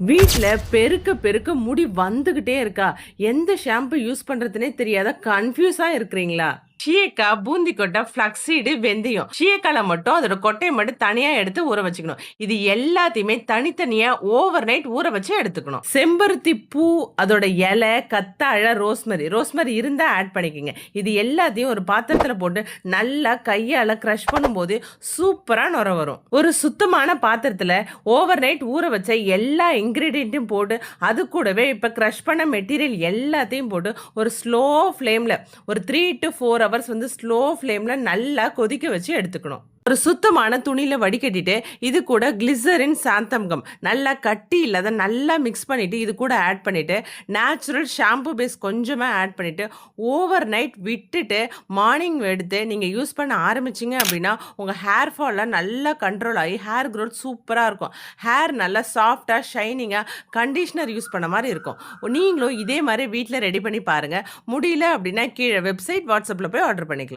வீட்ல பெருக்க பெருக்க முடி வந்துகிட்டே இருக்கா? எந்த ஷாம்பு யூஸ் பண்றதுன்னே தெரியாத கன்ஃப்யூஸா இருக்கிறீங்களா? ஷீயக்கா, பூந்தி கொட்டை, ஃப்ளக்ஸீடு, வெந்தயம். ஷீயக்கால மட்டும் அதோட கொட்டைய மட்டும் தனியா எடுத்து ஊற வச்சுக்கணும். இது எல்லாத்தையுமே தனித்தனியா ஓவர் நைட் ஊற வச்சு எடுத்துக்கணும். செம்பருத்தி பூ, அதோட இலை, கத்தாழை, ரோஸ்மரி இருந்தா ஆட் பண்ணிக்கங்க. இது எல்லாத்தையும் ஒரு பாத்திரத்துல போட்டு நல்லா கையால கிரஷ் பண்ணும்போது சூப்பரா நுர வரும். ஒரு சுத்தமான பாத்திரத்துல ஓவர் நைட் ஊற வச்ச எல்லா இன்கிரீடியண்ட்டையும் போட்டு அது கூடவே இப்போ க்ரஷ் பண்ண மெட்டீரியல் எல்லாத்தையும் போட்டு ஒரு ஸ்லோ ஃப்ளேமில் ஒரு 3 to 4 ஹவர்ஸ் வந்து ஸ்லோ ஃப்ளேமில் நல்லா கொதிக்க வச்சு எடுத்துக்கணும். ஒரு சுத்தமான துணியில வடிகட்டிட்டு இது கூட கிளிசரின் சாந்தம்கம் நல்லா கட்டி இல்லாத நல்லா மிக்ஸ் பண்ணிட்டு இது கூட ஆட் பண்ணிட்டு நேச்சுரல் ஷாம்பு பேஸ் கொஞ்சமா ஆட் பண்ணிட்டு ஓவர் நைட் விட்டுட்டு மார்னிங் எடுத்து நீங்க யூஸ் பண்ண ஆரம்பிச்சிங்க அப்படின்னா உங்க ஹேர் ஃபால்லாம் நல்லா கண்ட்ரோல் ஆகி ஹேர் க்ரோத் சூப்பராக இருக்கும். ஹேர் நல்லா சாஃப்டாக ஷைனிங்காக கண்டிஷ்னர் யூஸ் பண்ண மாதிரி இருக்கும். நீங்களும் இதே மாதிரி வீட்டில் ரெடி பண்ணி பாருங்க. முடியல அப்படின்னா கீழே வெப்சைட் வாட்ஸ்அப்பில் போய் ஆர்டர் பண்ணிக்கலாம்.